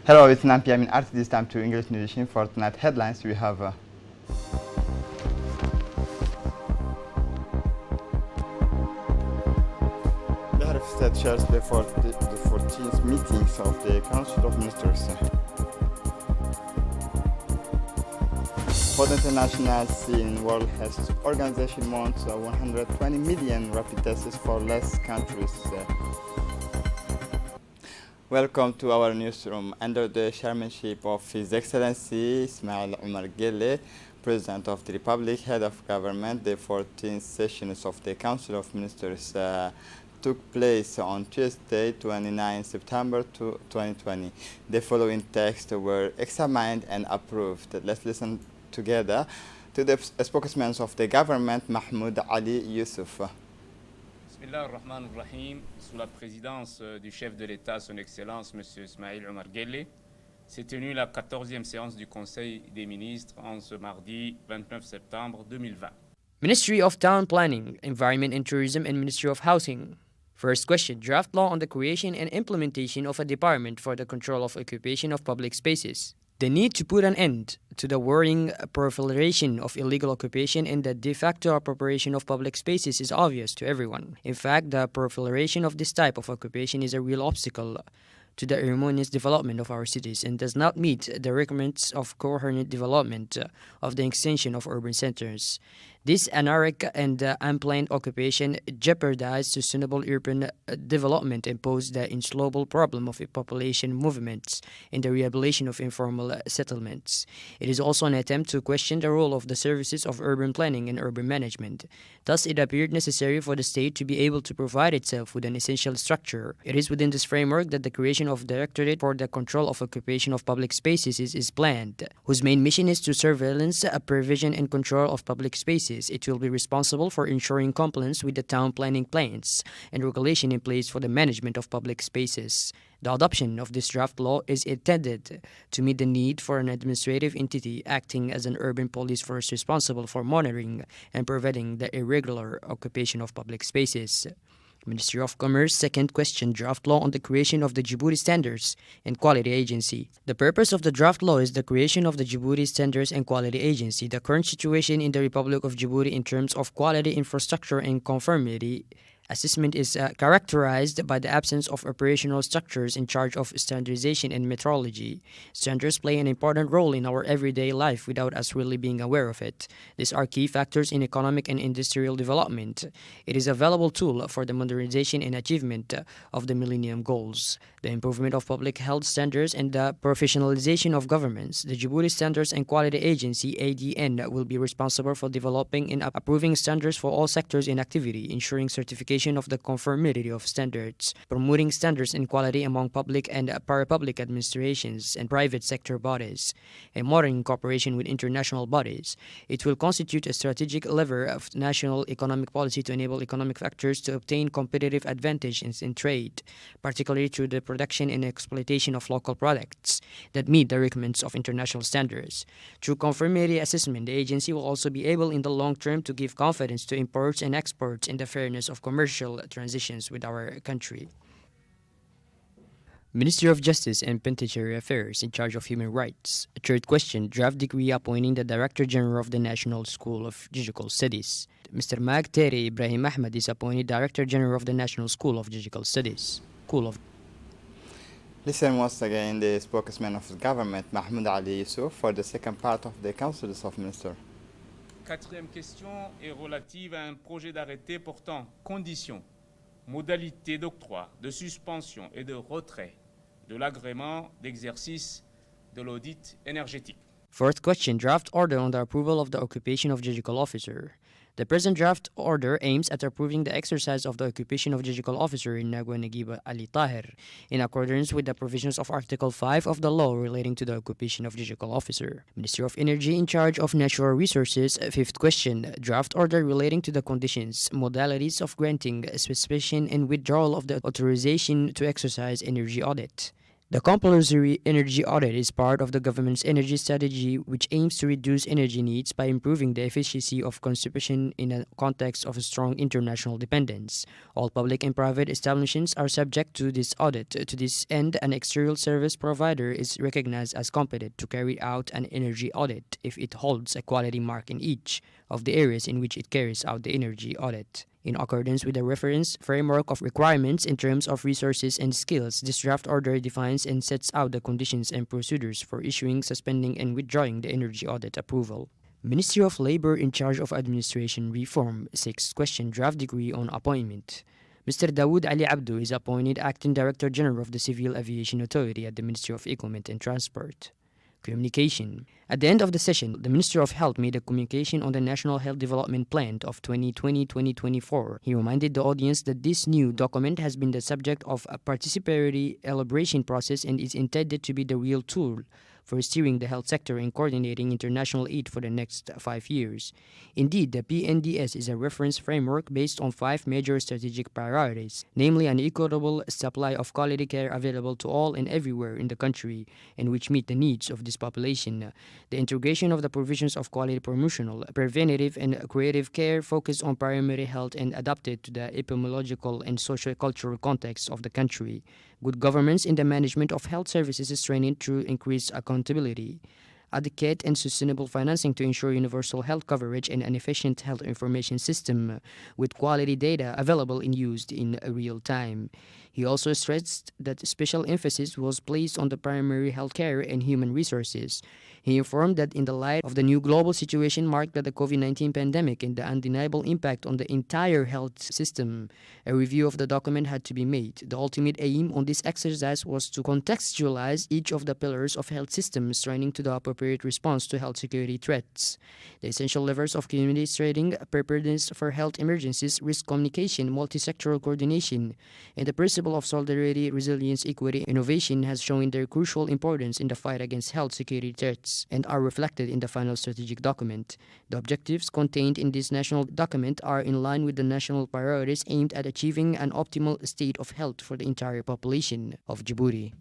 Hello, it's 9 p.m. in RTD. It's time to English Nutrition. For tonight headlines, we have the head of state shares the 14th meetings of the Council of Ministers. For the international scene, World Health Organization wants 120 million rapid tests for less countries. Welcome to our newsroom. Under the chairmanship of His Excellency Ismail Omar Guelleh, President of the Republic, Head of Government, the 14th sessions of the Council of Ministers took place on Tuesday, 29 September 2020. The following texts were examined and approved. Let's listen together to the spokesman of the government, Mahmoud Ali Yusuf. Bismillah ar-Rahman ar-Rahim, sous la présidence du chef de l'État, son Excellence M. Ismail Omar Guelleh, s'est tenue la 14e séance du Conseil des ministres en ce mardi 29 septembre 2020. Ministry of Town Planning, Environment and Tourism and Ministry of Housing. First question, draft law on the creation and implementation of a department for the control of occupation of public spaces. The need to put an end to the worrying proliferation of illegal occupation and the de facto appropriation of public spaces is obvious to everyone. In fact, the proliferation of this type of occupation is a real obstacle to the harmonious development of our cities and does not meet the requirements of coherent development of the extension of urban centers. This anarchic and unplanned occupation jeopardizes sustainable urban development and poses the insoluble problem of population movements and the rehabilitation of informal settlements. It is also an attempt to question the role of the services of urban planning and urban management. Thus, it appeared necessary for the state to be able to provide itself with an essential structure. It is within this framework that the creation of Directorate for the Control of Occupation of Public Spaces is planned, whose main mission is to surveillance, provision, and control of public spaces. It will be responsible for ensuring compliance with the town planning plans and regulation in place for the management of public spaces. The adoption of this draft law is intended to meet the need for an administrative entity acting as an urban police force responsible for monitoring and preventing the irregular occupation of public spaces. Ministry of Commerce, second question, draft law on the creation of the Djibouti Standards and Quality Agency. The purpose of the draft law is the creation of the Djibouti Standards and Quality Agency. The current situation in the Republic of Djibouti in terms of quality infrastructure and conformity assessment is characterized by the absence of operational structures in charge of standardization and metrology. Standards play an important role in our everyday life without us really being aware of it. These are key factors in economic and industrial development. It is a valuable tool for the modernization and achievement of the Millennium Goals, the improvement of public health standards, and the professionalization of governments. The Djibouti Standards and Quality Agency, ADN, will be responsible for developing and approving standards for all sectors in activity, ensuring certification of the conformity of standards, promoting standards and quality among public and parapublic administrations and private sector bodies, and monitoring cooperation with international bodies. It will constitute a strategic lever of national economic policy to enable economic factors to obtain competitive advantage in trade, particularly through the production and exploitation of local products that meet the requirements of international standards. Through conformity assessment, the agency will also be able in the long term to give confidence to imports and exports in the fairness of commercial transitions with our country. Ministry of Justice and Penitentiary Affairs in charge of human rights. Third question, draft decree appointing the Director General of the National School of Judicial Studies. Mr. Mag Terry Ibrahim Ahmed is appointed Director General of the National School of Judicial Studies. Listen once again the spokesman of the government, Mahmoud Ali Yusuf, for the second part of the Council of Ministers. Quatrième question est relative à un projet d'arrêté portant conditions, modalités d'octroi, de suspension et de retrait de l'agrément d'exercice de l'audit énergétique. Fourth question, draft order on the approval of the occupation of judicial officer. The present draft order aims at approving the exercise of the occupation of judicial officer in Nagwa Naguib Ali Tahir, in accordance with the provisions of Article 5 of the law relating to the occupation of judicial officer. Ministry of Energy in charge of natural resources. Fifth question, draft order relating to the conditions, modalities of granting, specification, and withdrawal of the authorization to exercise energy audit. The compulsory energy audit is part of the government's energy strategy, which aims to reduce energy needs by improving the efficiency of consumption in a context of a strong international dependence. All public and private establishments are subject to this audit. To this end, an external service provider is recognized as competent to carry out an energy audit if it holds a quality mark in each of the areas in which it carries out the energy audit. In accordance with the reference framework of requirements in terms of resources and skills, this draft order defines and sets out the conditions and procedures for issuing, suspending, and withdrawing the energy audit approval. Ministry of Labor in charge of administration reform. 6th question, draft decree on appointment. Mr. Dawood Ali Abdu is appointed Acting Director General of the Civil Aviation Authority at the Ministry of Equipment and Transport. Communication. At the end of the session, the Minister of Health made a communication on the National Health Development Plan of 2020-2024. He reminded the audience that this new document has been the subject of a participatory elaboration process and is intended to be the real tool for steering the health sector and coordinating international aid for the next 5 years. Indeed, the PNDS is a reference framework based on 5 major strategic priorities, namely an equitable supply of quality care available to all and everywhere in the country, and which meet the needs of this population. The integration of the provisions of quality promotional, preventative, and curative care focused on primary health and adapted to the epidemiological and socio-cultural context of the country. Good governance in the management of health services is trained through increased accountability. Adequate and sustainable financing to ensure universal health coverage and an efficient health information system with quality data available and used in real time. He also stressed that special emphasis was placed on the primary health care and human resources. He informed that in the light of the new global situation marked by the COVID-19 pandemic and the undeniable impact on the entire health system, a review of the document had to be made. The ultimate aim on this exercise was to contextualize each of the pillars of health systems, training to the appropriate response to health security threats. The essential levers of community trading, preparedness for health emergencies, risk communication, multi-sectoral coordination, and the principle of solidarity, resilience, equity, innovation has shown their crucial importance in the fight against health security threats and are reflected in the final strategic document. The objectives contained in this national document are in line with the national priorities aimed at achieving an optimal state of health for the entire population of Djibouti.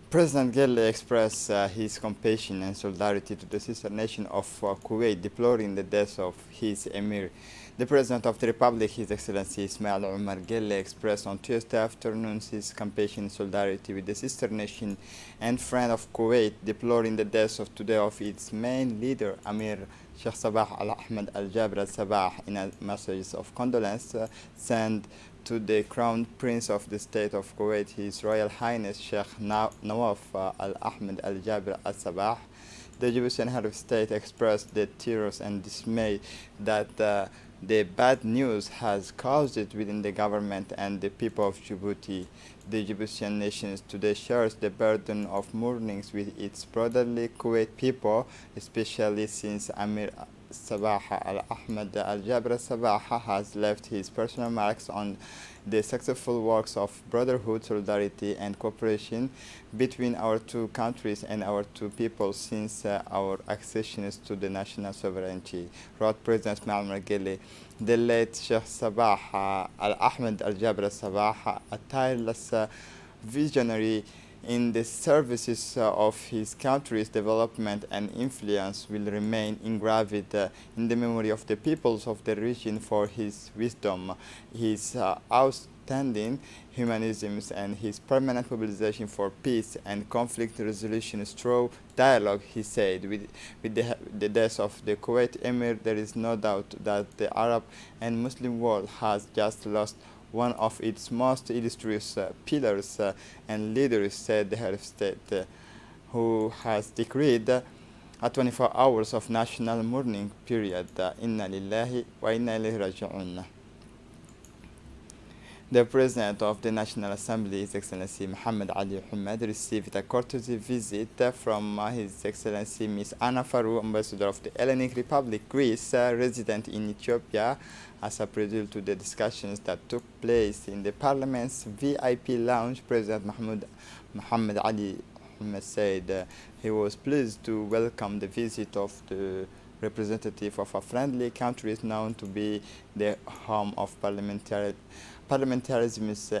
President Gelle expressed his compassion and solidarity to the sister nation of Kuwait, deploring the death of his emir. The President of the Republic, His Excellency Ismail Omar Gelle, expressed on Tuesday afternoon his compassion and solidarity with the sister nation and friend of Kuwait, deploring the death of today of its main leader, Amir Sheikh Sabah Al-Ahmed Al-Jabr Al-Sabah, in a message of condolence sent to the Crown Prince of the State of Kuwait, His Royal Highness Sheikh Nawaf Al-Ahmed Al-Jabr Al-Sabah. The Egyptian head of state expressed the terrors and dismay that the bad news has caused it within the government and the people of Djibouti. The Egyptian nation today shares the burden of mournings with its brotherly Kuwait people, especially since Amir Sabah Al-Ahmed Al-Jabr Sabah has left his personal marks on the successful works of brotherhood, solidarity, and cooperation between our two countries and our two peoples since our accessions to the national sovereignty, wrote President Ismail Margele. The late Sheikh Sabah Al-Ahmed Al-Jabr Sabah, a tireless visionary in the services of his country's development and influence, will remain engraved in the memory of the peoples of the region for his wisdom, his outstanding humanism, and his permanent mobilization for peace and conflict resolution through dialogue. He said, with the death of the Kuwait Emir, there is no doubt that the Arab and Muslim world has just lost one of its most illustrious pillars and leaders, said the head of state, who has decreed a 24 hours of national mourning period. Inna lillahi wa inna ilayhi raji'un. The President of the National Assembly, His Excellency Muhammad Ali Hamad, received a courtesy visit from His Excellency Ms. Anna Farouk, Ambassador of the Hellenic Republic, Greece, resident in Ethiopia, as a prelude to the discussions that took place in the Parliament's VIP lounge. President Muhammad Ali Hamad said he was pleased to welcome the visit of the representative of a friendly country known to be the home of parliamentarism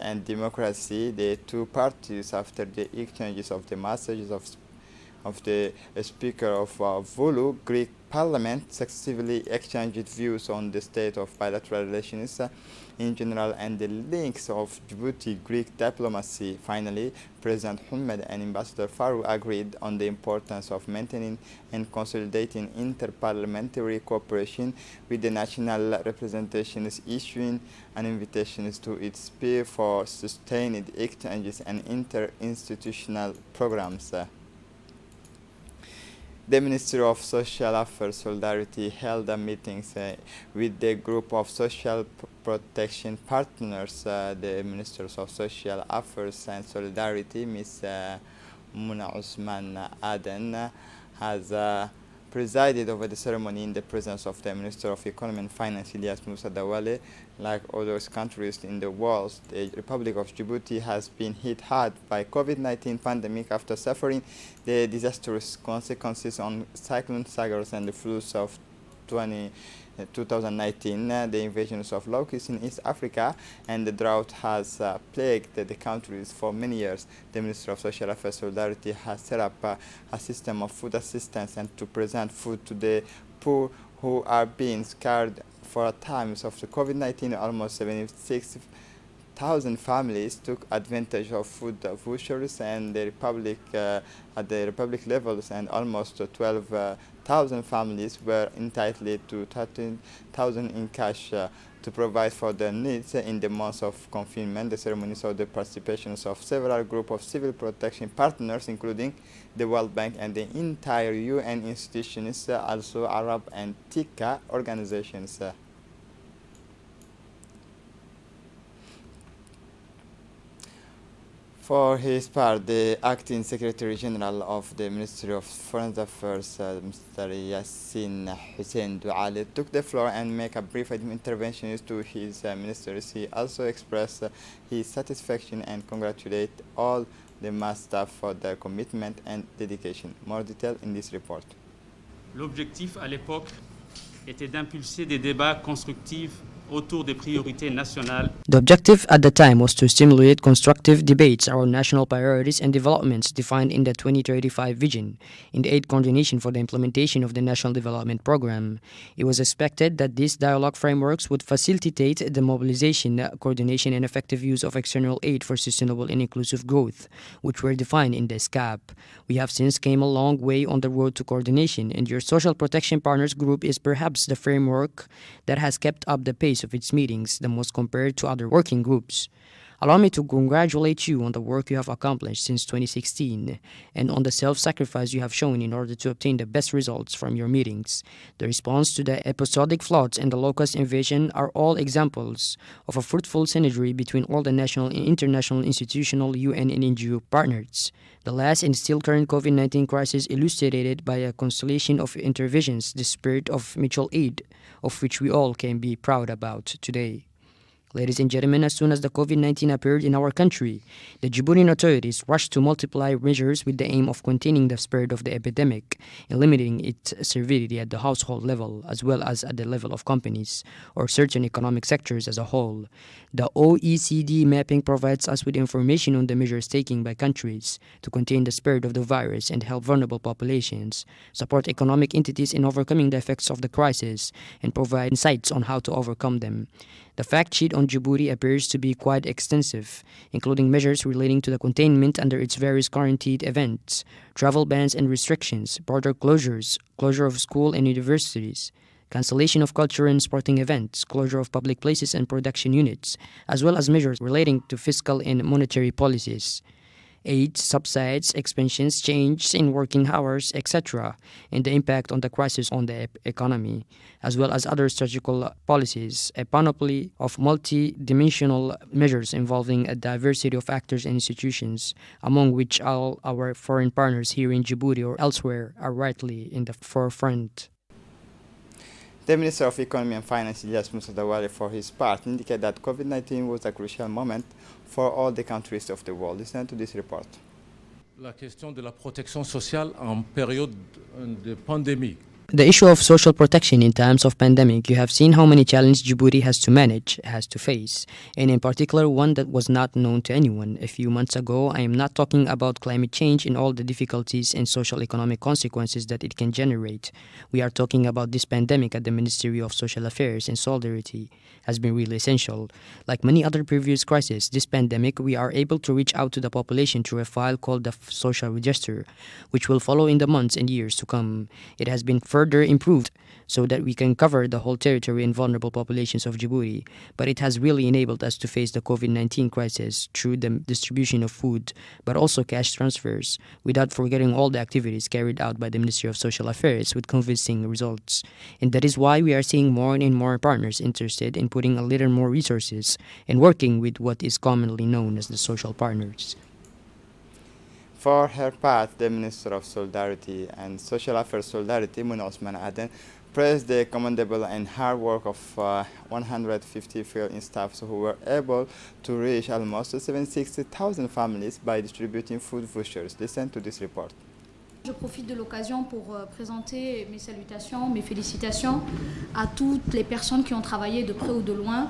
and democracy. The two parties, after the exchanges of the messages of the Speaker of Vulu, Greek Parliament, successively exchanged views on the state of bilateral relations in general and the links of Djibouti-Greek diplomacy. Finally, President Ahmed and Ambassador Farouk agreed on the importance of maintaining and consolidating inter-parliamentary cooperation with the national representations, issuing an invitation to its peer for sustained exchanges and inter-institutional programs. The Ministry of Social Affairs Solidarity held a meetings with the group of social protection partners. The Ministers of Social Affairs and Solidarity, Ms. Muna Usman Aden, has presided over the ceremony in the presence of the Minister of Economy and Finance, Ilyas Musa Dawale. Like other countries in the world, the Republic of Djibouti has been hit hard by COVID-19 pandemic after suffering the disastrous consequences on Cyclone Sagros and the floods of 2019, the invasions of locusts in East Africa, and the drought has plagued the countries for many years. The Minister of Social Affairs Solidarity has set up a system of food assistance and to present food to the poor who are being scared for times of the COVID-19. Almost 76,000 families took advantage of food vouchers and the Republic at the Republic levels, and almost 12,000 families were entitled to 13,000 in cash to provide for their needs in the months of confinement. The ceremony saw the participation of several groups of civil protection partners, including the World Bank and the entire UN institutions, also Arab and TICA organizations. For his part, the Acting Secretary General of the Ministry of Foreign Affairs, Mr. Yassin Hussein Douale, took the floor and made a brief intervention to his ministers. He also expressed his satisfaction and congratulated all the MAS staff for their commitment and dedication. More detail in this report. L'objectif à l'époque était d'impulser des débats constructifs autour des priorités nationales. The objective at the time was to stimulate constructive debates around national priorities and developments defined in the 2035 vision, in the aid coordination for the implementation of the National Development Program. It was expected that these dialogue frameworks would facilitate the mobilization, coordination, and effective use of external aid for sustainable and inclusive growth, which were defined in the SCAP. We have since came a long way on the road to coordination, and your Social Protection Partners Group is perhaps the framework that has kept up the pace of its meetings the most compared to other working groups. Allow me to congratulate you on the work you have accomplished since 2016 and on the self-sacrifice you have shown in order to obtain the best results from your meetings. The response to the episodic floods and the locust invasion are all examples of a fruitful synergy between all the national and international institutional UN and NGO partners. The last and still current COVID-19 crisis illustrated by a constellation of interventions the spirit of mutual aid, of which we all can be proud about today. Ladies and gentlemen, as soon as the COVID-19 appeared in our country, the Djiboutian authorities rushed to multiply measures with the aim of containing the spread of the epidemic and limiting its severity at the household level as well as at the level of companies or certain economic sectors as a whole. The OECD mapping provides us with information on the measures taken by countries to contain the spread of the virus and help vulnerable populations, support economic entities in overcoming the effects of the crisis, and provide insights on how to overcome them. The fact sheet on Djibouti appears to be quite extensive, including measures relating to the containment under its various quarantine events, travel bans and restrictions, border closures, closure of schools and universities, cancellation of cultural and sporting events, closure of public places and production units, as well as measures relating to fiscal and monetary policies. Aid, subsides, expansions, changes in working hours, etc., and the impact on the crisis on the economy, as well as other strategical policies, a panoply of multi-dimensional measures involving a diversity of actors and institutions, among which all our foreign partners here in Djibouti or elsewhere are rightly in the forefront. The Minister of Economy and Finance, Ilyas Musa Dawale, for his part, indicated that COVID-19 was a crucial moment for all the countries of the world. Listen to this report. La question de la protection sociale en période de pandémie. The issue of social protection in times of pandemic, you have seen how many challenges Djibouti has to manage, has to face, and in particular one that was not known to anyone a few months ago. I am not talking about climate change and all the difficulties and social economic consequences that it can generate. We are talking about this pandemic at the Ministry of Social Affairs, and solidarity has been really essential. Like many other previous crises, this pandemic we are able to reach out to the population through a file called the Social Register, which will follow in the months and years to come. It has been further improved so that we can cover the whole territory and vulnerable populations of Djibouti, but it has really enabled us to face the COVID-19 crisis through the distribution of food, but also cash transfers, without forgetting all the activities carried out by the Ministry of Social Affairs with convincing results. And that is why we are seeing more and more partners interested in putting a little more resources and working with what is commonly known as the social partners. For her part, the Minister of Solidarity and Social Affairs Solidarity, Muna Osman Aden, praised the commendable and hard work of 150 field staffs who were able to reach almost 760,000 families by distributing food vouchers. Listen to this report. Je profite de l'occasion pour présenter mes salutations, mes félicitations à toutes les personnes qui ont travaillé de près ou de loin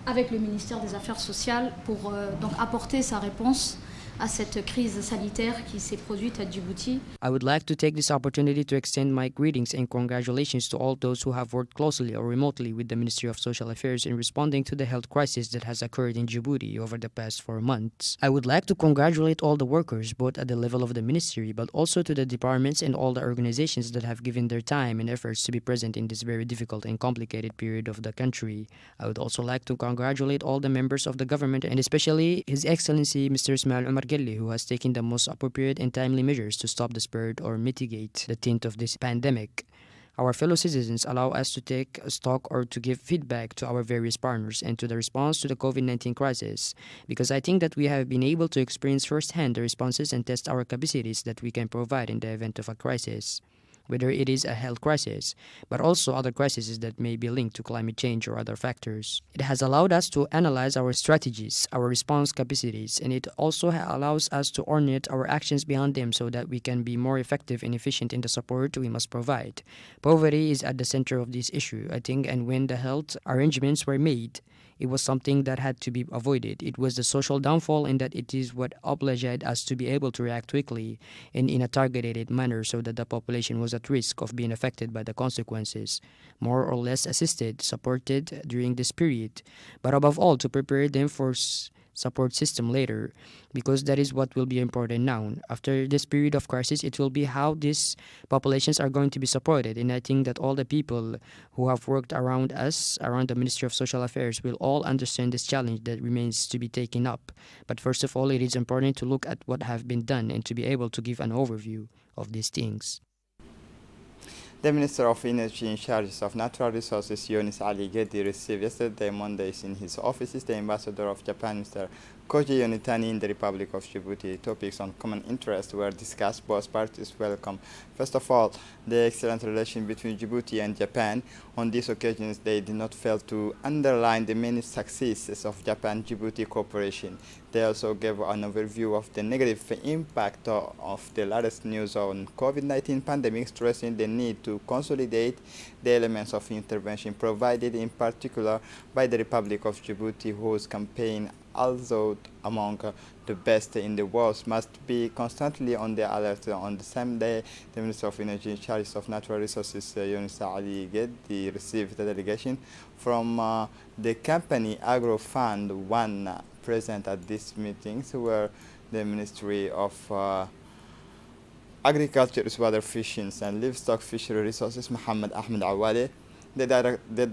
avec le ministère des Affaires sociales pour donc apporter sa réponse à cette crise sanitaire qui s'est produite à Djibouti. I would like to take this opportunity to extend my greetings and congratulations to all those who have worked closely or remotely with the Ministry of Social Affairs in responding to the health crisis that has occurred in Djibouti over the past 4 months. I would like to congratulate all the workers, both at the level of the ministry, but also to the departments and all the organizations that have given their time and efforts to be present in this very difficult and complicated period of the country. I would also like to congratulate all the members of the government, and especially His Excellency Mr. Ismail Omar Gelle, who has taken the most appropriate and timely measures to stop the spread or mitigate the taint of this pandemic. Our fellow citizens allow us to take stock or to give feedback to our various partners and to the response to the COVID-19 crisis, because I think that we have been able to experience firsthand the responses and test our capacities that we can provide in the event of a crisis, whether it is a health crisis, but also other crises that may be linked to climate change or other factors. It has allowed us to analyze our strategies, our response capacities, and it also allows us to orient our actions beyond them so that we can be more effective and efficient in the support we must provide. Poverty is at the center of this issue, I think, and when the health arrangements were made, it was something that had to be avoided. It was the social downfall, and that it is what obliged us to be able to react quickly and in a targeted manner so that the population was at risk of being affected by the consequences, more or less assisted, supported during this period, but above all to prepare them for support system later, because that is what will be important now. After this period of crisis, it will be how these populations are going to be supported, and I think that all the people who have worked around us, around the Ministry of Social Affairs, will all understand this challenge that remains to be taken up. But first of all, it is important to look at what have been done and to be able to give an overview of these things. The Minister of Energy in charge of Natural Resources, Yunis Ali Gedi, received yesterday Monday in his offices the Ambassador of Japan, Mr. Koji Yonitani, in the Republic of Djibouti. Topics on common interest were discussed. Both parties welcome, first of all, the excellent relation between Djibouti and Japan. On these occasions, they did not fail to underline the many successes of Japan-Djibouti cooperation. They also gave an overview of the negative impact of the latest news on COVID-19 pandemic, stressing the need to consolidate the elements of intervention provided in particular by the Republic of Djibouti, whose campaign, although among the best in the world, must be constantly on the alert. On the same day, the Minister of Energy in charge of Natural Resources, Yunis Ali Gedi, received a delegation from the company Agro Fund 1 present at these meetings, where the Ministry of Agriculture, Water, Fisheries and Livestock Fishery Resources, Mohammed Ahmed Awale, the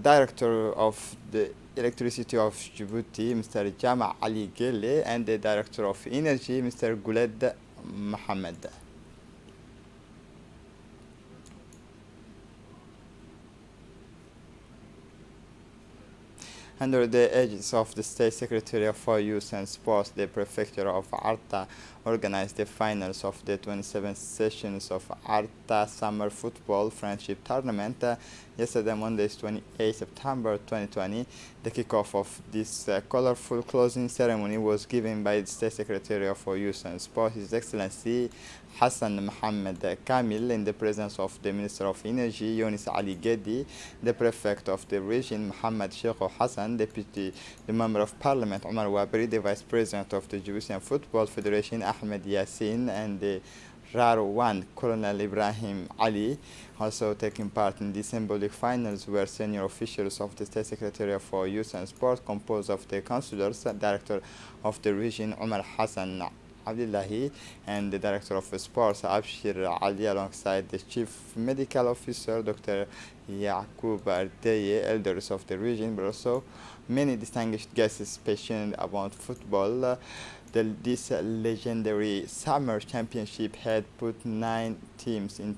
Director of the Electricity of Djibouti, Mr. Jama Ali Gelle, and the Director of Energy, Mr. Guled Mohammed. Under the aegis of the State Secretary for Youth and Sports, the Prefecture of Arta organized the finals of the 27th sessions of Arta Summer Football Friendship Tournament yesterday, Monday, 28 September 2020. The kickoff of this colorful closing ceremony was given by the State Secretary for Youth and Sport, His Excellency Hassan Mohammed Kamil, in the presence of the Minister of Energy, Yunis Ali Gedi, the Prefect of the region, Muhammad Sheikh Hassan, the Member of Parliament, Omar Wabri, the Vice President of the Djiboutian Football Federation, Ahmed Yassin, and the RAR 1, Colonel Ibrahim Ali, also taking part in the symbolic finals were senior officials of the State Secretariat for Youth and Sport, composed of the councillors, Director of the region, Omar Hassan Abdullahi, and the Director of Sports, Abshir Ali, alongside the Chief Medical Officer, Dr. Yaqub Ardeye, elders of the region, but also many distinguished guests passionate about football. This legendary summer championship had put 9 teams in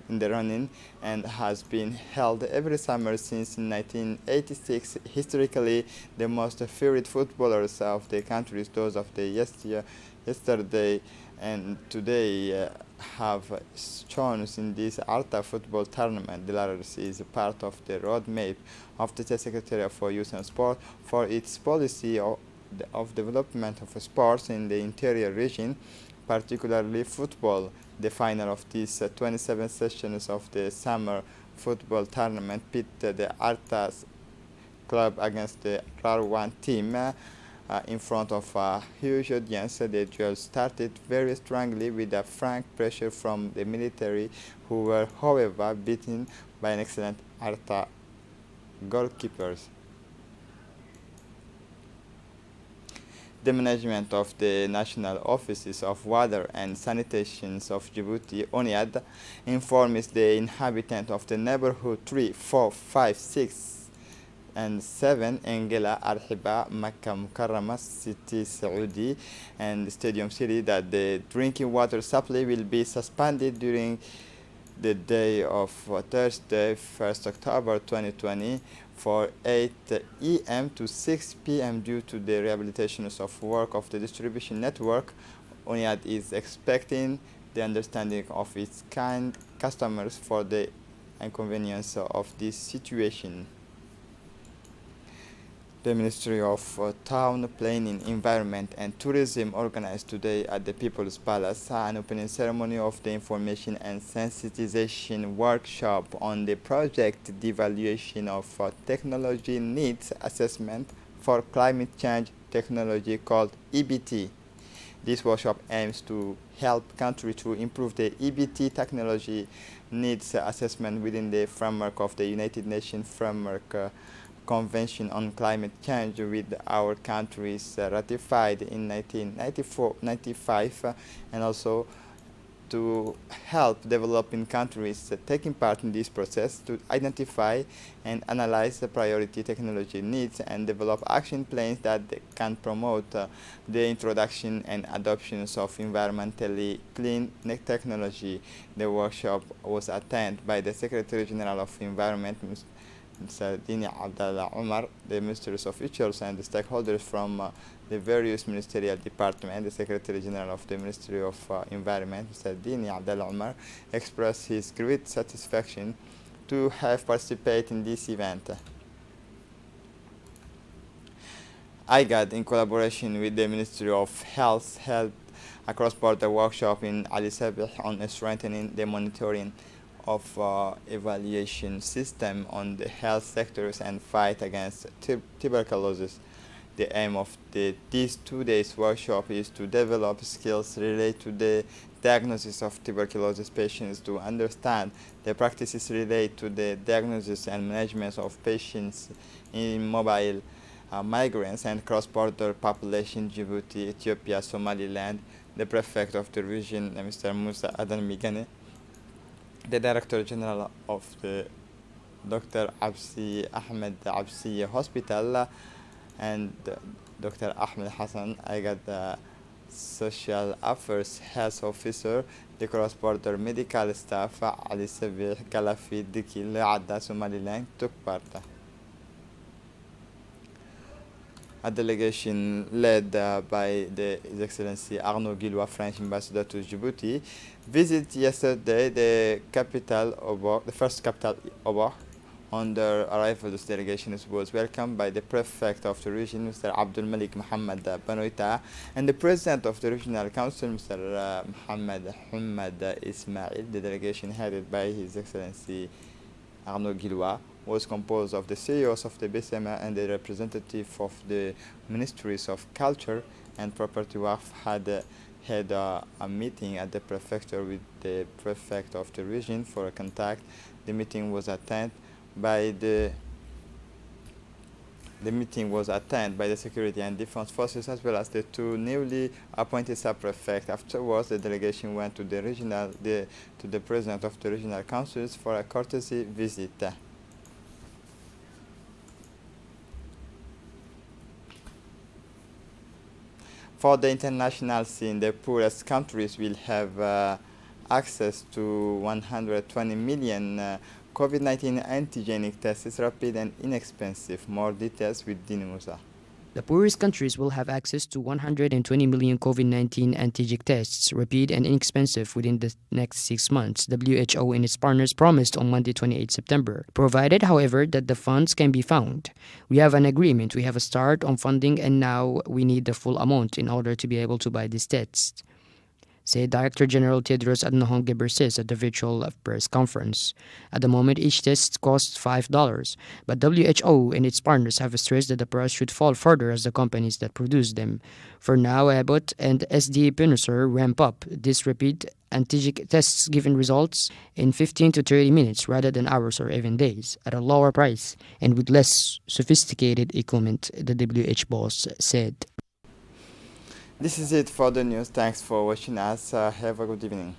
the running and has been held every summer since 1986. Historically, the most favorite footballers of the country, those of the yesterday and today, have shown in this Arta football tournament. The latter is part of the roadmap of the State Secretariat for Youth and Sport for its policy of development of sports in the interior region, particularly football. The final of these 27 sessions of the summer football tournament pit the Arta club against the RAR1 team in front of a huge audience. The duel started very strongly with a frank pressure from the military, who were, however, beaten by an excellent Arta goalkeepers. The management of the National Offices of Water and Sanitation of Djibouti, ONIAD, informs the inhabitants of the neighborhood 3, 4, 5, 6, and 7, Anglais, Arhiba, Makkah Mukarrama, City Saudi, and Stadium City, that the drinking water supply will be suspended during the day of Thursday, 1st October 2020, for 8 a.m. to 6 p.m. due to the rehabilitations of work of the distribution network. ONIAD is expecting the understanding of its kind customers for the inconvenience of this situation. The Ministry of Town Planning, Environment and Tourism organized today at the People's Palace an opening ceremony of the information and sensitization workshop on the project the evaluation of technology needs assessment for climate change technology called EBT. This workshop aims to help countries to improve the EBT technology needs assessment within the framework of the United Nations Framework Convention on Climate Change, with our countries ratified in 1995, and also to help developing countries taking part in this process to identify and analyze the priority technology needs and develop action plans that can promote the introduction and adoptions of environmentally clean technology. The workshop was attended by the Secretary General of Environment, Mr. Dini Abdallah Omar, the ministers officials and the stakeholders from the various ministerial departments, and the Secretary General of the Ministry of Environment, Mr. Dini Abdallah Omar, expressed his great satisfaction to have participated in this event. IGAD, in collaboration with the Ministry of Health, held a cross-border workshop in Ali Sabih on strengthening the monitoring of evaluation system on the health sectors and fight against tuberculosis. The aim of these 2 days workshop is to develop skills related to the diagnosis of tuberculosis patients, to understand the practices related to the diagnosis and management of patients in mobile migrants and cross-border population, Djibouti, Ethiopia, Somaliland. The prefect of the region, Mr. Musa Adan Migane, the Director General of the Dr. Absi Ahmed Absi Hospital, and Dr. Ahmed Hassan, I got the Social Affairs Health Officer, the cross-border medical staff, Ali Sabih, Galafi, Dikil, Adda, Somaliland, took part. A delegation led by His Excellency Arnaud Guillois, French Ambassador to Djibouti, visited yesterday the capital, Obor, the first capital, Obor, On their arrival, this delegation was welcomed by the prefect of the region, Mr. Abdul Malik Muhammad Banoita, and the president of the regional council, Mr. Muhammad Hamad Ismail. The delegation headed by His Excellency Arnaud Guillois was composed of the CEOs of the BSMA and the representative of the Ministries of Culture and Property Waqf had a meeting at the prefecture with the prefect of the region for a contact. The meeting was attended by the Security and Defense Forces as well as the two newly appointed sub-prefects. Afterwards, the delegation went to the president of the regional councils for a courtesy visit. For the international scene, the poorest countries will have access to 120 million COVID-19 antigenic tests, rapid and inexpensive. More details with Dini Musa. The poorest countries will have access to 120 million COVID-19 antigen tests, rapid and inexpensive, within the next 6 months, WHO and its partners promised on Monday, 28 September, provided, however, that the funds can be found. We have an agreement, we have a start on funding, and now we need the full amount in order to be able to buy these tests, said Director General Tedros Adhanom Ghebreyesus at the virtual press conference. At the moment, each test costs $5, but WHO and its partners have stressed that the price should fall further as the companies that produce them. For now, Abbott and SD Pinusor ramp up these rapid antigen tests, given results in 15 to 30 minutes rather than hours or even days, at a lower price and with less sophisticated equipment, the WHO boss said. This is it for the news. Thanks for watching us. Have a good evening.